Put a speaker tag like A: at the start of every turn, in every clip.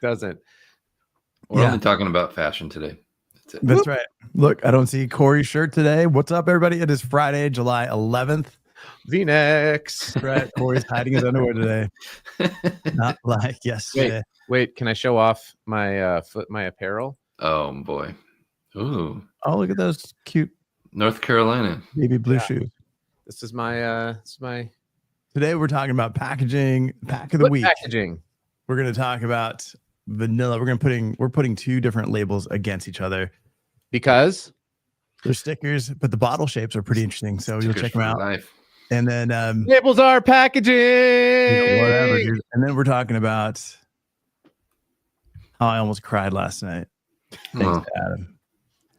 A: It doesn't.
B: We're only talking about fashion today.
C: That's right. Look, I don't see Corey's shirt today. What's up, everybody? It is Friday, July 11th.
A: V-necks.
C: Right. Corey's hiding his underwear today. Not like yesterday.
A: Wait, can I show off my my apparel?
B: Oh boy. Ooh.
C: Oh, look at those cute
B: North Carolina
C: baby blue shoes.
A: This is my
C: Today we're talking about packaging, pack of the week.
A: Packaging.
C: We're going to talk about vanilla. We're putting two different labels against each other
A: because
C: they're stickers, but the bottle shapes are pretty interesting. So you'll check them out.
B: Life.
C: And then
A: labels are packaging.
C: Whatever, dude. And then we're talking about how I almost cried last night. Thanks to Adam.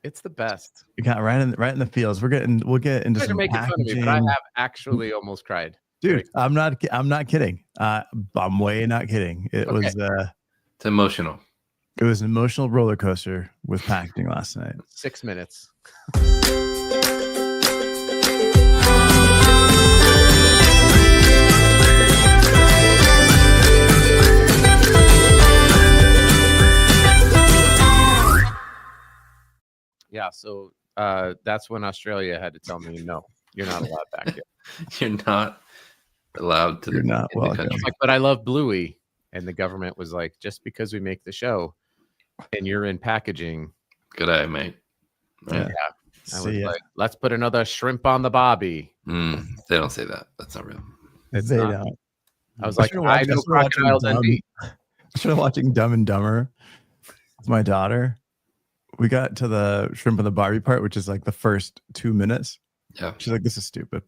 A: It's the best.
C: We got right in the feels. We'll get into some
A: making
C: packaging.
A: fun of me, but I have actually almost cried.
C: Dude, I'm not kidding. I'm way not kidding. It was
B: it's emotional.
C: It was an emotional roller coaster with packaging last night.
A: 6 minutes. Yeah, so that's when Australia had to tell me, no, you're not allowed back here.
B: You're not allowed to.
C: You're not welcome.
A: Like, but I love Bluey, and the government was like, just because we make the show, and you're in packaging.
B: Good eye, mate.
A: Right? Yeah. I was like, let's put another shrimp on the bobby.
B: They don't say that. That's not real.
C: They don't.
A: I was like, I know crocodiles and me.
C: I started watching Dumb and Dumber with my daughter. We got to the shrimp and the Barbie part, which is like the first 2 minutes.
B: Yeah.
C: She's like, this is stupid.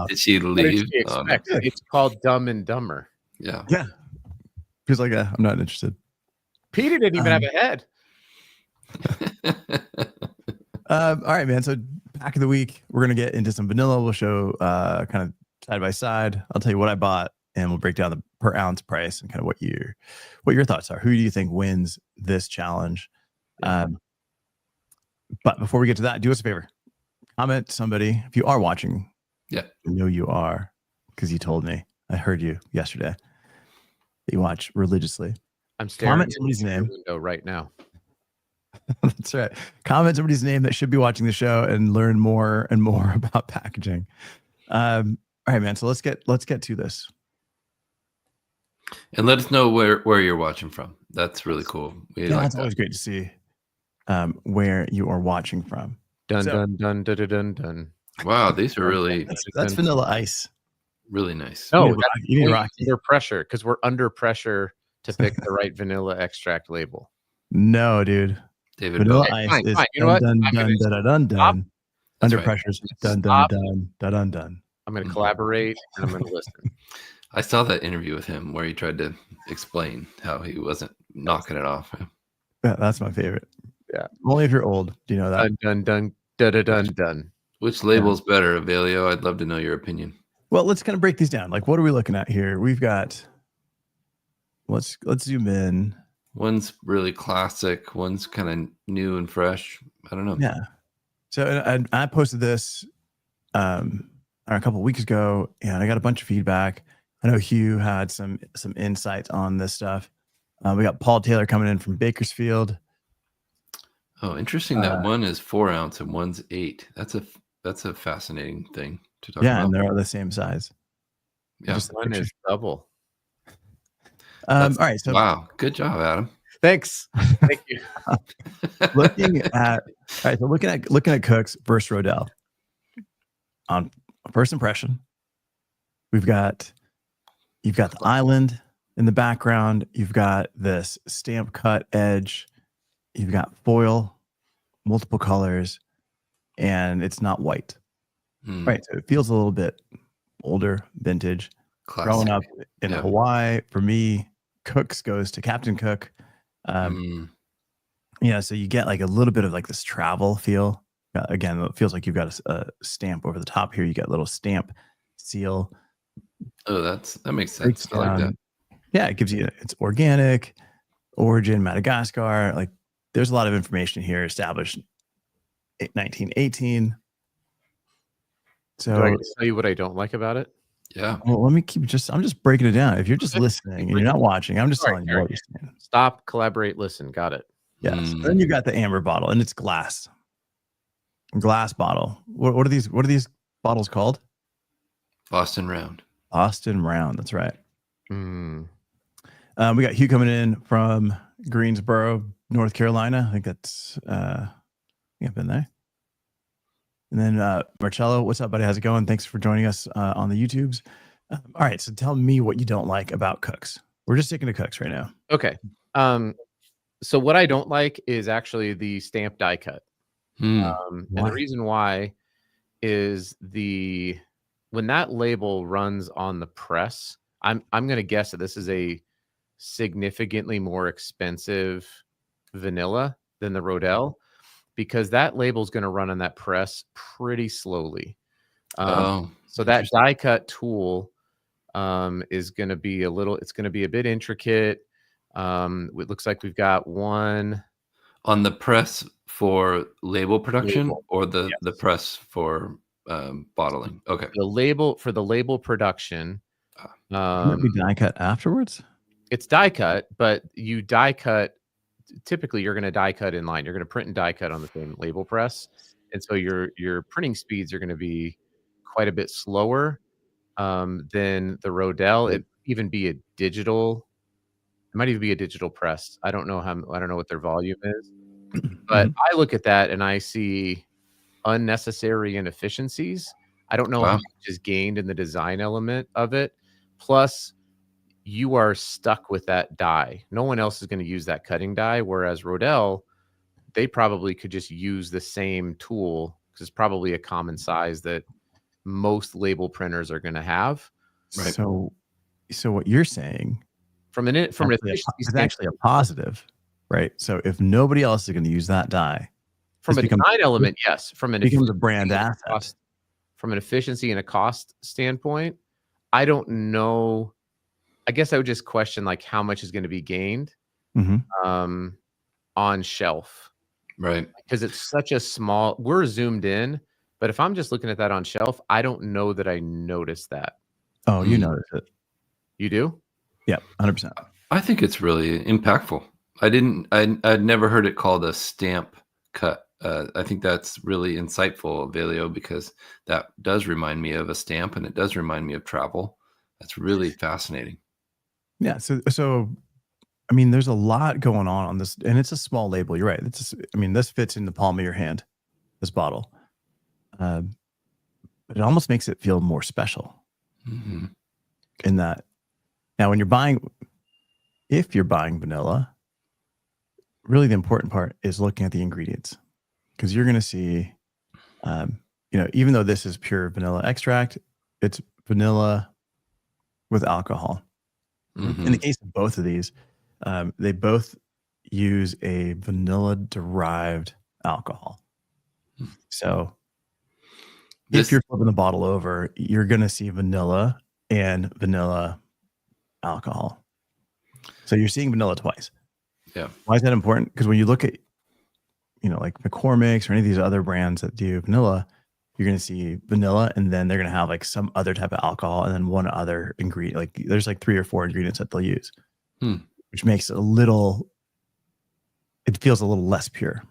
B: Did she leave?
A: It's called Dumb and Dumber.
B: Yeah.
C: Yeah. She's like, I'm not interested.
A: Peter didn't even have a head.
C: All right, man. So pack of the week, we're going to get into some vanilla. We'll show kind of side by side. I'll tell you what I bought, and we'll break down the per ounce price and kind of what your thoughts are. Who do you think wins this challenge? But before we get to that, do us a favor. Comment somebody if you are watching.
B: Yeah.
C: I know you are because you told me. I heard you yesterday that you watch religiously.
A: I'm staring at
C: somebody's name
A: window right now.
C: That's right. Comment somebody's name that should be watching the show and learn more and more about packaging. All right, man. So let's get to this.
B: And let us know where you're watching from. That's really cool.
C: That's always great to see where you are watching from.
A: Dun.
B: Wow, these are really
C: that's vanilla ice.
B: Really nice.
A: No,
C: you need rock
A: under pressure because we're under pressure to pick the right vanilla extract label.
C: No, dude.
B: David,
C: vanilla ice is
A: fine. You know what?
C: dun. Under
B: right.
C: pressure is dun.
A: I'm going to collaborate and I'm going to listen.
B: I saw that interview with him where he tried to explain how he wasn't knocking it off.
C: Yeah, that's my favorite.
A: Yeah.
C: Only if you're old. Do you know that?
A: Dun.
B: Which label's better, Avelio? I'd love to know your opinion.
C: Well, let's kind of break these down. Like, what are we looking at here? We've got, let's zoom in.
B: One's really classic. One's kind of new and fresh. I don't know.
C: Yeah. So I posted this a couple of weeks ago, and I got a bunch of feedback. I know Hugh had some insights on this stuff. We got Paul Taylor coming in from Bakersfield.
B: Oh, interesting that one is 4 ounce and one's 8. That's a fascinating thing to talk about.
C: Yeah, and they're all the same size.
B: Yeah,
A: just one is double.
C: All right. So
B: wow, good job, Adam.
A: Thanks. Thank you.
C: looking at Cooks versus Rodelle. On first impression, you've got the island in the background. You've got this stamp cut edge. You've got foil, multiple colors, and it's not white. Right. So it feels a little bit older, vintage.
B: Classic.
C: Growing up in Hawaii, for me, Cooks goes to Captain Cook. Yeah, so you get like a little bit of like this travel feel. Again, it feels like you've got a stamp over the top here. You got a little stamp seal.
B: Oh, that makes sense. I like that.
C: Yeah, it gives you, it's organic, origin, Madagascar. Like there's a lot of information here established 1918. So
A: do I tell you what I don't like about it?
B: Yeah.
C: Well, let me I'm just breaking it down. If you're just
A: Okay.
C: listening and you're not watching, I'm just
A: Sorry,
C: telling you
A: Gary.
C: what you're saying.
A: Stop, collaborate, listen. Got it.
C: Yes. Then you got the amber bottle, and it's glass bottle. What are these bottles called?
B: Boston Round.
C: Boston Round. That's right.
A: Mm.
C: We got Hugh coming in from Greensboro, North Carolina. I think that's I've been there. And then Marcello, what's up, buddy? How's it going? Thanks for joining us on the YouTubes. All right, so tell me what you don't like about cooks. We're just sticking to cooks right now.
A: Okay. So what I don't like is actually the stamp die cut. And the reason why is when that label runs on the press, I'm going to guess that this is a significantly more expensive vanilla than the Rodelle, because that label is going to run on that press pretty slowly. So that die cut tool is going to be it's going to be a bit intricate. It looks like we've got one
B: on the press for label production or the press for bottling. Okay.
A: The label for the label production.
C: Can it be die cut afterwards?
A: It's die cut, but you die cut. Typically, you're going to die cut in line. You're going to print and die cut on the same label press, and so your printing speeds are going to be quite a bit slower than the Rodelle. It even be a digital. It might even be a digital press. I don't know what their volume is, but I look at that and I see unnecessary inefficiencies. I don't know how much is gained in the design element of it. Plus, you are stuck with that die. No one else is going to use that cutting die. Whereas Rodelle, they probably could just use the same tool because it's probably a common size that most label printers are going to have.
C: Right. So what you're saying
A: from an efficiency
C: is actually a positive, right? So if nobody else is going to use that die,
A: from a design element, yes. From an
C: becomes a brand asset.
A: From an efficiency and a cost standpoint, I don't know. I guess I would just question like how much is going to be gained on shelf,
B: right?
A: Because it's such a small. We're zoomed in, but if I'm just looking at that on shelf, I don't know that I noticed that.
C: Oh, you noticed it.
A: You do?
C: Yeah, 100%.
B: I think it's really impactful. I'd never heard it called a stamp cut. I think that's really insightful, Avelio, because that does remind me of a stamp and it does remind me of travel. That's really fascinating.
C: Yeah. So, I mean, there's a lot going on this, and it's a small label. You're right. This fits in the palm of your hand, this bottle. But it almost makes it feel more special in that. Now, if you're buying vanilla, really the important part is looking at the ingredients, because you're going to see, even though this is pure vanilla extract, it's vanilla with alcohol. In the case of both of these, they both use a vanilla derived alcohol. So if you're flipping the bottle over, you're going to see vanilla and vanilla alcohol. So you're seeing vanilla twice.
B: Yeah.
C: Why is that important? Because when you look at, like McCormick's or any of these other brands that do vanilla, you're going to see vanilla, and then they're going to have like some other type of alcohol, and then one other ingredient. Like there's like 3 or 4 ingredients that they'll use, which makes it feels a little less pure.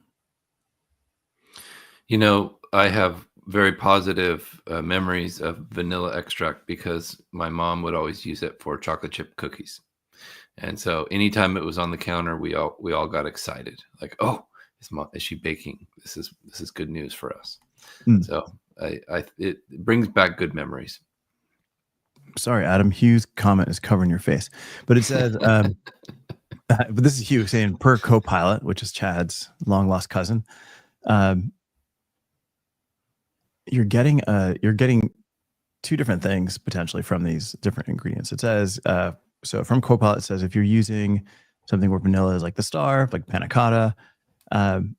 B: I have very positive memories of vanilla extract because my mom would always use it for chocolate chip cookies. And so anytime it was on the counter, we all got excited. Like, oh, is she baking? This is good news for us. So it brings back good memories. Sorry,
C: Adam, Hugh's comment is covering your face, but it says, but this is Hugh saying, per Copilot, which is Chad's long lost cousin, you're getting 2 different things potentially from these different ingredients. It says, so from Copilot, it says if you're using something where vanilla is like the star, like panna cotta,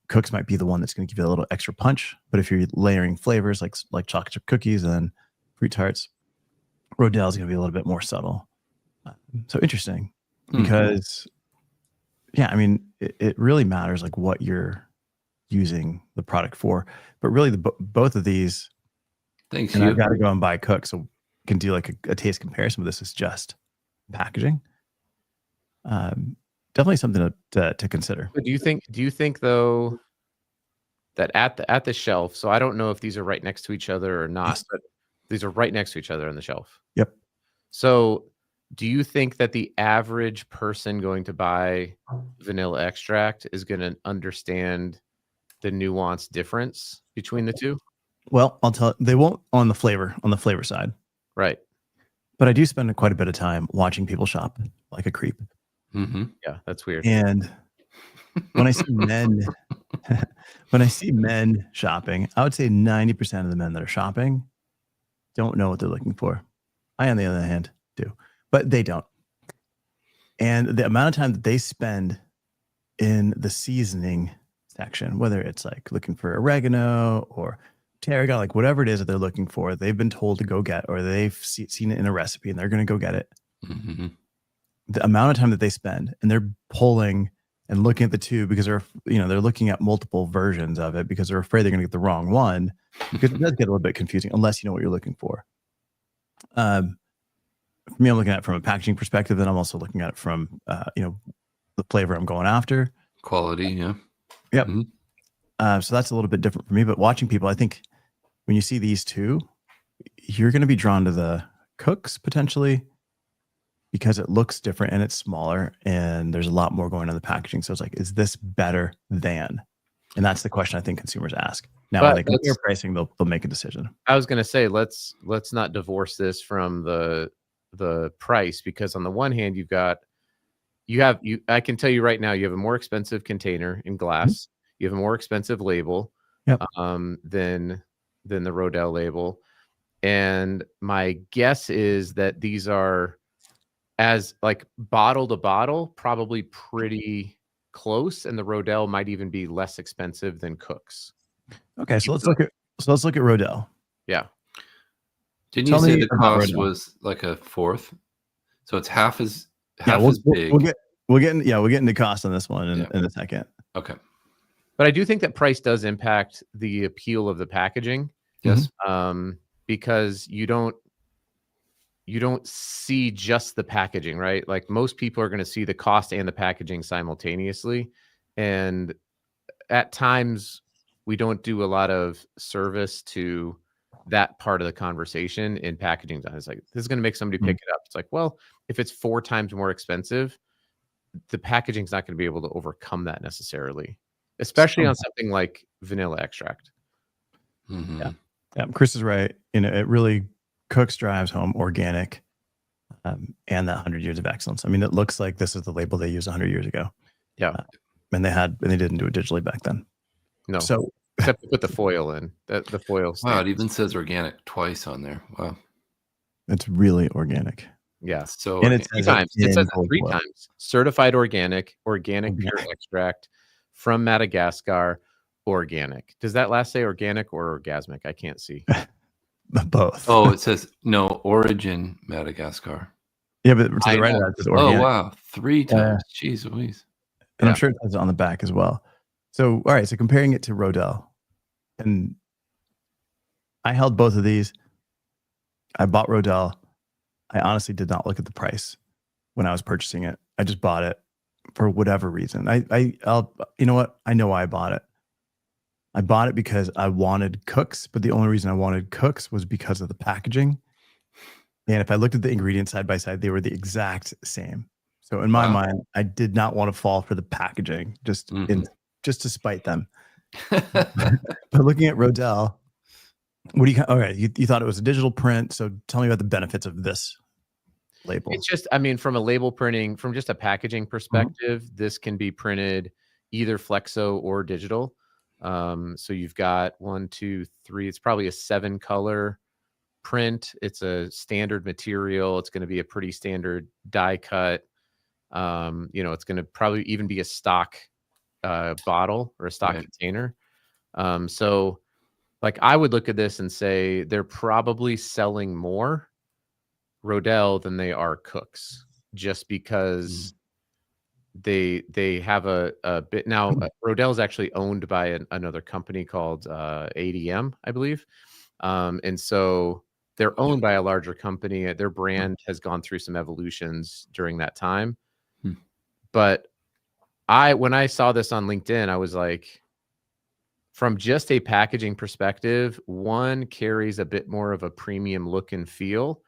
C: Cooks might be the one that's going to give you a little extra punch. But if you're layering flavors like chocolate chip cookies and fruit tarts, Rodelle is going to be a little bit more subtle. So interesting, because it really matters like what you're using the product for. But really, both of these.
B: Thanks.
C: And I've got to go and buy Cook. So can do like a taste comparison, but this is just packaging. Definitely something to consider.
A: But do you think though that at the shelf, so I don't know if these are right next to each other or not,
C: Yes.
A: but these are right next to each other on the shelf.
C: Yep.
A: So do you think that the average person going to buy vanilla extract is going to understand the nuanced difference between the two?
C: Well, I'll tell they won't on the flavor side,
A: Right.
C: but I do spend quite a bit of time watching people shop like a creep.
B: Mm-hmm.
A: Yeah, that's weird.
C: And when I see men, when I see men shopping, I would say 90% of the men that are shopping don't know what they're looking for. I, on the other hand, do, but they don't. And the amount of time that they spend in the seasoning section, whether it's like looking for oregano or tarragon, like whatever it is that they're looking for, they've been told to go get, or they've seen it in a recipe and they're going to go get it.
B: Mm-hmm.
C: The amount of time that they spend, and they're pulling and looking at the two because they're looking at multiple versions of it because they're afraid they're going to get the wrong one, because it does get a little bit confusing unless you know what you're looking for. For me, I'm looking at it from a packaging perspective, and I'm also looking at it from the flavor I'm going after.
B: Quality, yeah.
C: Yep.
B: Mm-hmm.
C: So that's a little bit different for me. But watching people, I think when you see these two, you're going to be drawn to the Cooks potentially because it looks different and it's smaller and there's a lot more going on in the packaging. So it's like, is this better than? And that's the question I think consumers ask. Now, when they compare pricing, they'll make a decision.
A: I was going to say, let's not divorce this from the price, because on the one hand, I can tell you right now, you have a more expensive container in glass. Mm-hmm. You have a more expensive label,
C: yep.
A: than the Rodelle label. And my guess is that these are, as like bottle to bottle, probably pretty close, and the Rodelle might even be less expensive than Cooks.
C: Okay, so let's look at Rodelle.
A: Yeah.
B: Didn't you say the cost was like a fourth? So it's half as big.
C: We'll get into cost on this one in a second.
B: Okay.
A: But I do think that price does impact the appeal of the packaging.
B: Yes.
A: Because you don't see just the packaging, right? Like most people are going to see the cost and the packaging simultaneously. And at times we don't do a lot of service to that part of the conversation in packaging. It's like, this is going to make somebody pick it up. It's like, well, if it's 4 times more expensive, the packaging is not going to be able to overcome that necessarily, especially on something like vanilla extract.
B: Mm-hmm.
C: Yeah, Chris is right. It really Cooks drives home organic, and that 100 years of excellence. I mean, it looks like this is the label they used 100 years ago.
A: Yeah,
C: and they didn't do it digitally back then.
A: No,
C: so
A: except to put the foil in. The foil.
B: Wow, it even says organic twice on there. Wow,
C: it's really organic.
A: Yeah.
B: So
A: and it says it 3 times: certified organic pure extract from Madagascar, organic. Does that last say organic or orgasmic? I can't see.
C: Both.
B: Oh, it says no, origin Madagascar.
C: Yeah, but to the right of that says organic.
B: Oh wow, 3 times. Jeez Louise.
C: And I'm sure it says it on the back as well. So all right, so comparing it to Rodelle, and I held both of these. I bought Rodelle. I honestly did not look at the price when I was purchasing it. I just bought it for whatever reason. I'll you know what? I know why I bought it. I bought it because I wanted Cooks, but the only reason I wanted Cooks was because of the packaging. And if I looked at the ingredients side by side, they were the exact same. So in my mind, I did not want to fall for the packaging just to spite them. But looking at Rodelle, what do you? Okay, you thought it was a digital print. So tell me about the benefits of this label.
A: It's just, I mean, from a label printing, from just a packaging perspective, this can be printed either flexo or digital. So you've got 1, 2, 3. It's probably a 7 color print. It's a standard material. It's going to be a pretty standard die cut. It's going to probably even be a stock bottle or a stock container. So like I would look at this and say they're probably selling more Rodelle than they are Cooks, just because they have a bit now. Rodelle is actually owned by another company called ADM, I believe. And so they're owned by a larger company. Their brand has gone through some evolutions during that time. But when I saw this on LinkedIn, I was like, from just a packaging perspective, one carries a bit more of a premium look and feel.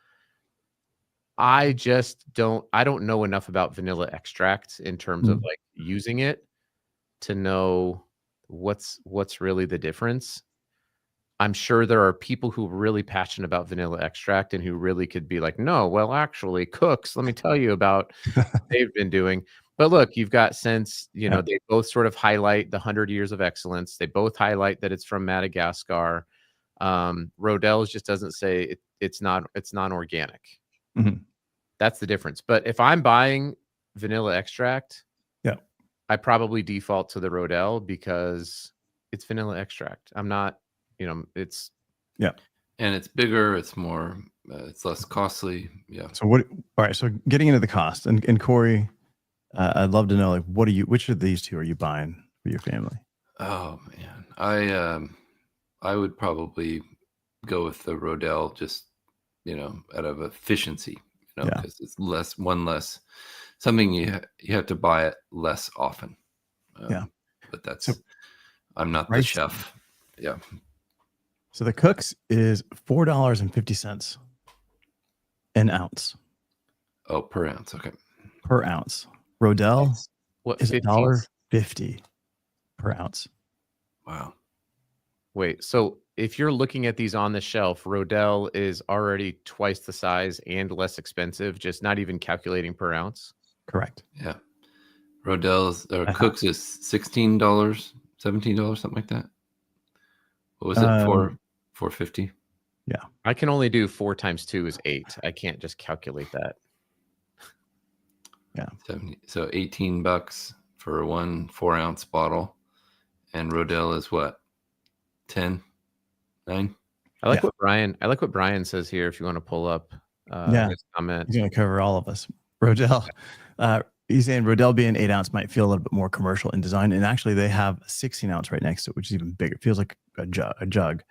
A: I don't know enough about vanilla extract in terms of like using it to know what's really the difference. I'm sure there are people who are really passionate about vanilla extract and who really could be like, no, well, actually, cooks, let me tell you about what they've been doing. But look, you've got Sense, they both sort of highlight the 100 years of excellence. They both highlight that it's from Madagascar. Rodelle just doesn't say it's non-organic. That's the difference. But if I'm buying vanilla extract, I probably default to the Rodelle because it's vanilla extract. I'm not, it's
C: and
B: it's bigger. It's more. It's less costly. Yeah.
C: So all right. So getting into the cost, and Corey, I'd love to know, like, which of these two are you buying for your family?
B: Oh man, I would probably go with the Rodelle, just out of efficiency, because it's less something you have to buy it less often. But that's I'm not the chef. Yeah.
C: So the Cooks is $4.50 an ounce.
B: Oh, per ounce. Okay.
C: Per ounce. Rodelle is $1.50 per ounce.
B: Wow.
A: Wait, so if you're looking at these on the shelf, Rodelle is already twice the size and less expensive, just not even calculating per ounce?
C: Correct.
B: Yeah. Rodelle's Cooks is $16, $17, something like that. What was it for? $4.50.
C: Yeah.
A: I can only do 4 times 2 is 8. I can't just calculate that.
C: Yeah.
B: So $18 for a 4-ounce bottle, and Rodelle is what? 10, 9.
A: I like what Brian says here. If you want to pull up his comment,
C: he's going to cover all of us. Rodelle. He's saying Rodelle being 8 ounce might feel a little bit more commercial in design, and actually they have a 16 ounce right next to it, which is even bigger. It feels like a jug,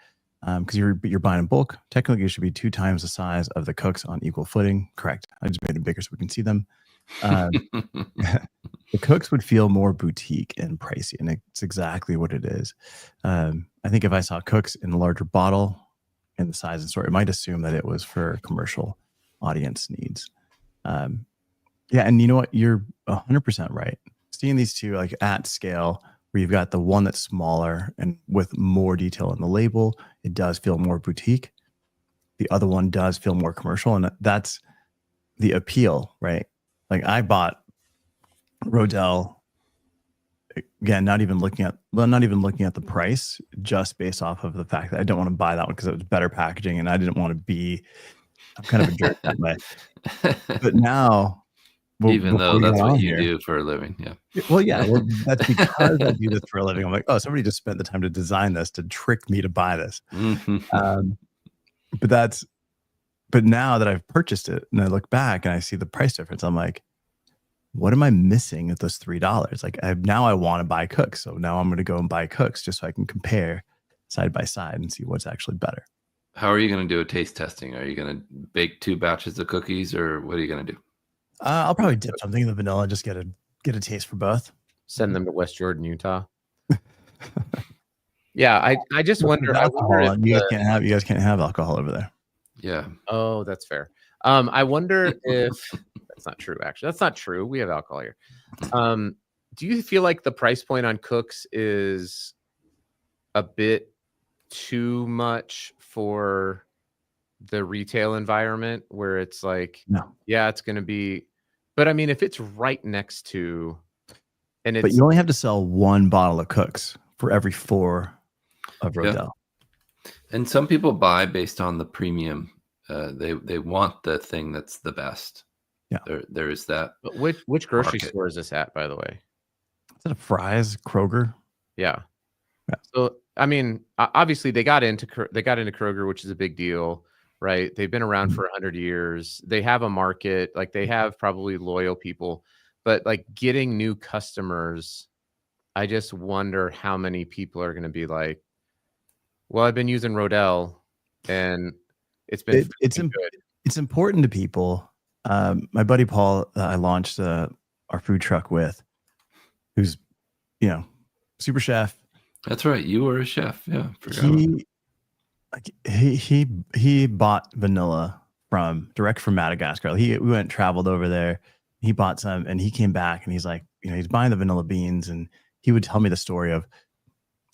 C: because you're buying in bulk. Technically, it should be 2 times the size of the Cooks on equal footing. Correct. I just made it bigger so we can see them. The Cooks would feel more boutique and pricey, and it's exactly what it is. I think if I saw Cooks in a larger bottle and the size and sort, it might assume that it was for commercial audience needs. Yeah, and you know what? You're 100% right. Seeing these two like at scale, where you've got the one that's smaller and with more detail in the label, it does feel more boutique. The other one does feel more commercial, and that's the appeal, right? Like I bought Rodelle, again, not even looking at the price, just based off of the fact that I don't want to buy that one because it was better packaging, and I didn't want to be. I'm kind of a jerk that way. But now.
B: Even though that's what you do for a living. Yeah.
C: Well, yeah. Well, that's because I do this for a living. I'm like, oh, somebody just spent the time to design this to trick me to buy this. But now that I've purchased it and I look back and I see the price difference, I'm like, what am I missing at those $3? Like now I want to buy Cooks. So now I'm going to go and buy Cooks just so I can compare side by side and see what's actually better.
B: How are you going to do a taste testing? Are you going to bake 2 batches of cookies, or what are you going to do?
C: I'll probably dip something in the vanilla, just get a taste for both.
A: Send them to West Jordan, Utah. Yeah, I just wonder.
C: You guys can't have alcohol over there.
B: Yeah.
A: Oh, that's fair. I wonder if that's not true. Actually, that's not true. We have alcohol here. Do you feel like the price point on Cooks is a bit too much for the retail environment, where it's like, yeah, it's going to be, but I mean, if it's right next to, and
C: but you only have to sell 1 bottle of Cooks for every 4 of Rodelle.
B: Yeah. And some people buy based on the premium. They want the thing that's the best.
C: Yeah,
B: there is that.
A: But which grocery store is this at, by the way?
C: Is it a Fry's, Kroger?
A: Yeah. So I mean, obviously they got into Kroger, which is a big deal. Right. They've been around for 100 years. They have a market, like they have probably loyal people, but like getting new customers, I just wonder how many people are going to be like, well, I've been using Rodelle and It's been
C: it's
A: good.
C: it's important to people. My buddy Paul, I launched our food truck with, who's super chef.
B: That's right. You were a chef. Yeah, forgot about that.
C: He bought vanilla direct from Madagascar. We went traveled over there. He bought some, and he came back, and he's like, he's buying the vanilla beans, and he would tell me the story of.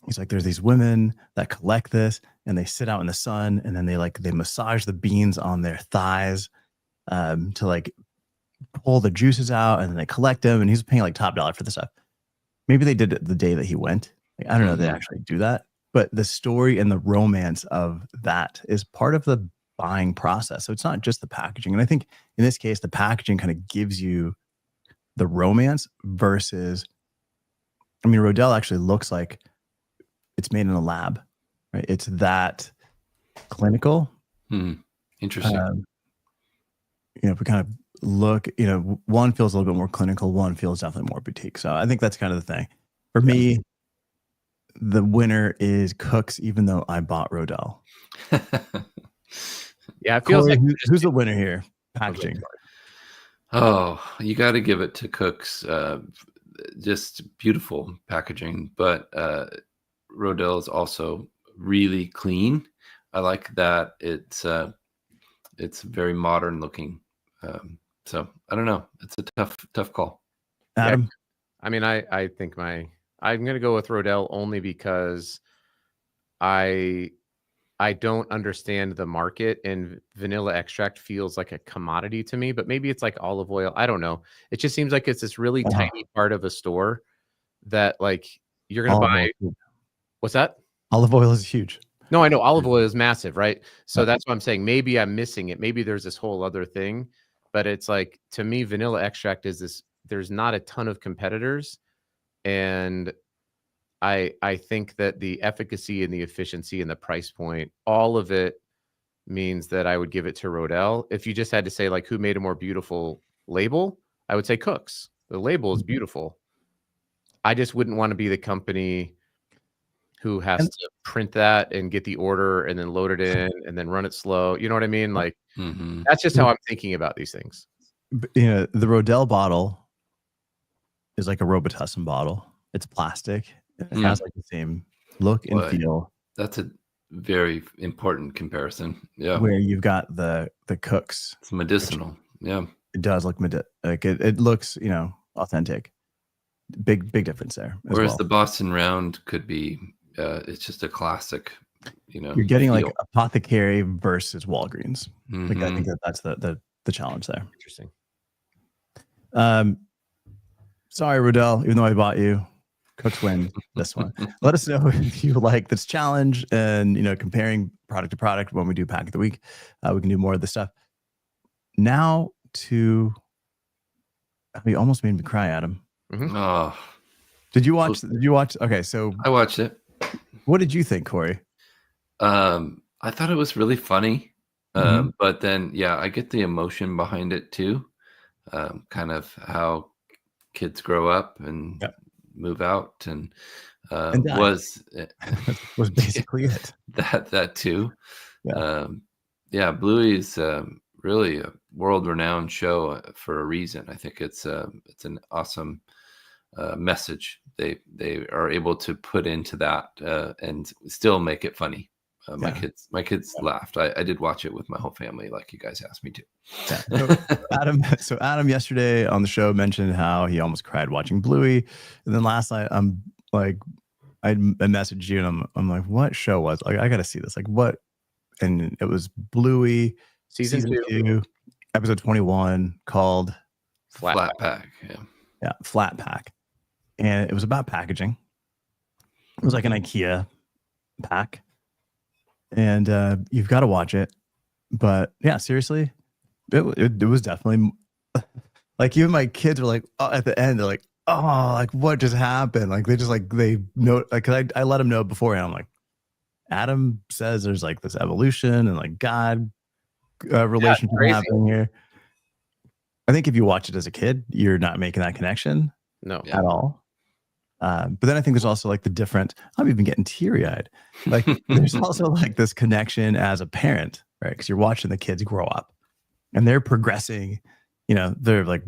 C: He's like, there's these women that collect this, and they sit out in the sun, and then they massage the beans on their thighs to like pull the juices out, and then they collect them. And he's paying like top dollar for this stuff. Maybe they did it the day that he went. Like, I don't know if they actually do that, but the story and the romance of that is part of the buying process. So it's not just the packaging. And I think in this case, the packaging kind of gives you the romance versus, Rodelle actually looks like it's made in a lab, right? It's that clinical.
B: Interesting.
C: If we kind of look, one feels a little bit more clinical, one feels definitely more boutique. So I think that's kind of the thing. For me, the winner is Cook's, even though I bought Rodelle.
A: Yeah, it feels
C: Corey,
A: like
C: who's the winner here? Packaging.
B: Oh, you got to give it to Cook's. Just beautiful packaging, but Rodelle is also really clean. I like that it's very modern looking. So I don't know. It's a tough call.
C: Adam?
A: Yeah, I think I'm going to go with Rodelle only because I don't understand the market, and vanilla extract feels like a commodity to me, but maybe it's like olive oil. I don't know. It just seems like it's this really tiny part of a store that like you're going to buy. What's that?
C: Olive oil is huge.
A: No, I know olive oil is massive, right? So that's what I'm saying. Maybe I'm missing it. Maybe there's this whole other thing, but it's like, to me, vanilla extract is this, there's not a ton of competitors. And I think that the efficacy and the efficiency and the price point, all of it means that I would give it to Rodelle. If you just had to say like who made a more beautiful label, I would say Cook's. The label is beautiful. I just wouldn't want to be the company who has to print that and get the order and then load it in and then run it slow. You know what I mean? Like that's just how I'm thinking about these things.
C: The Rodelle bottle is like a Robitussin bottle. It's plastic. It has like the same look and feel.
B: That's a very important comparison. Yeah.
C: Where you've got the Cook's.
B: It's medicinal. Yeah.
C: It does look like it looks, authentic. Big difference there.
B: Whereas the Boston Round could be it's just a classic,
C: you're getting like apothecary versus Walgreens. Like I think that's the challenge there.
A: Interesting.
C: Sorry, Rodelle, even though I bought you, Cook's win this one. Let us know if you like this challenge and comparing product to product when we do Pack of the Week. We can do more of this stuff. Now you almost made me cry, Adam.
B: Oh.
C: Did you watch? Okay, so
B: I watched it.
C: What did you think, Corey?
B: I thought it was really funny, but then I get the emotion behind it too. Kind of how kids grow up and move out, and was
C: basically it.
B: That too. Bluey's really a world-renowned show for a reason. I think it's an awesome message they are able to put into that and still make it funny. My kids laughed. I did watch it with my whole family, like you guys asked me to.
C: So Adam yesterday on the show mentioned how he almost cried watching Bluey, and then last night I messaged you and I'm like, what show was? Like, I got to see this. Like what? And it was Bluey season 2, episode 21, called
B: Flat Pack.
C: Yeah, Flat Pack, and it was about packaging. It was like an IKEA pack. And you've got to watch it. But yeah, seriously, it was definitely like, even my kids were like, at the end, they're like, oh, like what just happened? Like they know, like, cause I let them know beforehand. I'm like, Adam says there's like this evolution and like God relationship happening here. I think if you watch it as a kid, you're not making that connection at all. But then I think there's also like the different, I'm even getting teary-eyed. Like there's also like this connection as a parent right? Because you're watching the kids grow up, and they're progressing. You know, they're like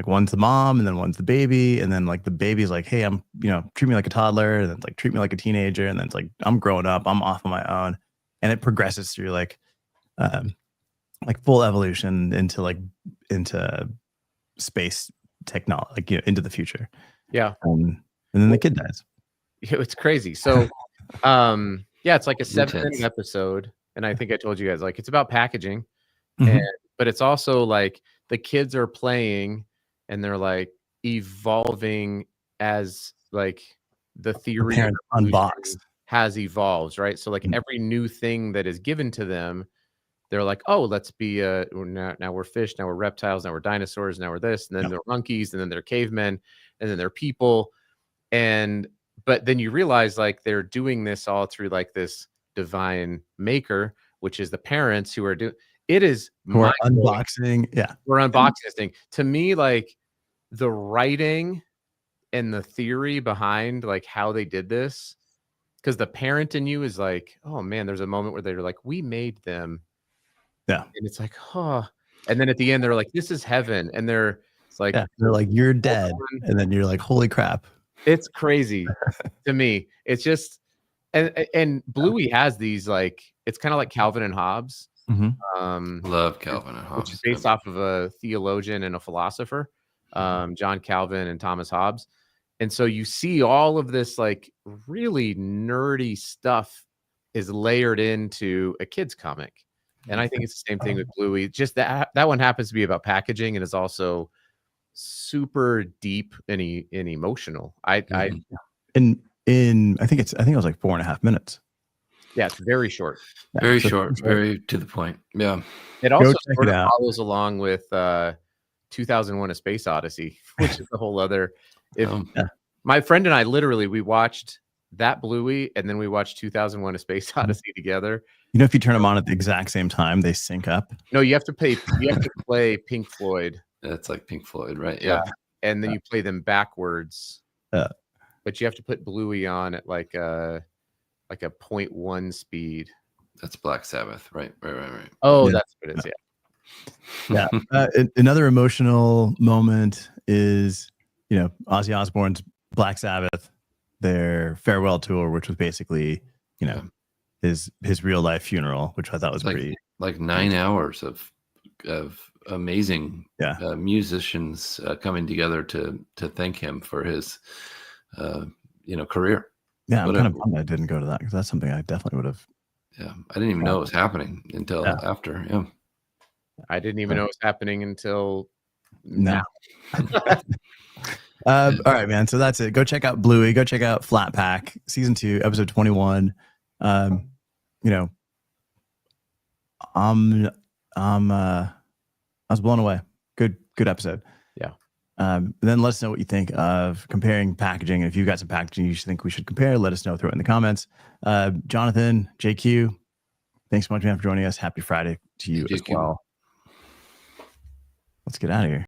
C: one's the mom, and then one's the baby, and then like the baby's like, hey, I'm treat me like a toddler, and then it's like treat me like a teenager, and then it's like I'm growing up, I'm off on my own, and it progresses through like full evolution into space technology, like into the future.
A: Yeah.
C: And then the kid dies.
A: It's crazy. So yeah, it's like a 7-minute episode, and I think I told you guys, like, it's about packaging, but it's also like the kids are playing and they're like evolving as like the theory
C: The unbox
A: has evolved, right? So like every new thing that is given to them, they're like, oh, let's be now we're fish, now we're reptiles, now we're dinosaurs, now we're this, and then they're monkeys, and then they're cavemen, and then they're people. But then you realize like they're doing this all through like this divine maker, which is the parents who are doing it. Is
C: we're unboxing. Yeah,
A: we're unboxing this thing. To me, like the writing and the theory behind like how they did this, because the parent in you is like, oh man, there's a moment where they're like, we made them.
C: Yeah.
A: And it's like, huh. And then at the end, they're like, this is heaven. And they're like,
C: you're dead. And then you're like, holy crap.
A: It's crazy to me. It's just, and Bluey has these, like, it's kind of like Calvin and Hobbes.
B: Love Calvin and Hobbes.
A: Which is based off of a theologian and a philosopher, John Calvin and Thomas Hobbes. And so you see all of this like really nerdy stuff is layered into a kid's comic. And I think it's the same thing with Bluey. Just that one happens to be about packaging and is also super deep and emotional. I think it was like 4.5 minutes. Yeah, it's very short.
B: Very short, very to the point. Yeah.
A: It also sort of follows along with 2001: A Space Odyssey, which is a whole other. My friend and I literally we watched that Bluey and then we watched 2001: A Space Odyssey together.
C: If you turn them on at the exact same time, they sync up.
A: No, you have to play Pink Floyd.
B: That's like Pink Floyd, right?
A: Yeah. And then you play them backwards. But you have to put Bluey on at like a 0.1 speed.
B: That's Black Sabbath, right?
A: Oh, that's what it is.
C: Yeah. Another emotional moment is, Ozzy Osbourne's Black Sabbath, their farewell tour, which was basically, his real life funeral, which I thought was pretty
B: like 9 hours of amazing musicians coming together to thank him for his career.
C: Yeah, I'm kind of bummed I didn't go to that because that's something I definitely would have.
B: Yeah, I didn't even know it was happening until after. Yeah,
A: I didn't even know it was happening until
C: now. All right, man. So that's it. Go check out Bluey. Go check out Flat Pack season 2, episode 21. I was blown away. Good episode.
A: Yeah.
C: Then let us know what you think of comparing packaging. And if you've got some packaging you think we should compare, let us know. Throw it in the comments. Jonathan, JQ, thanks so much, man, for joining us. Happy Friday to you as well. Let's get out of here.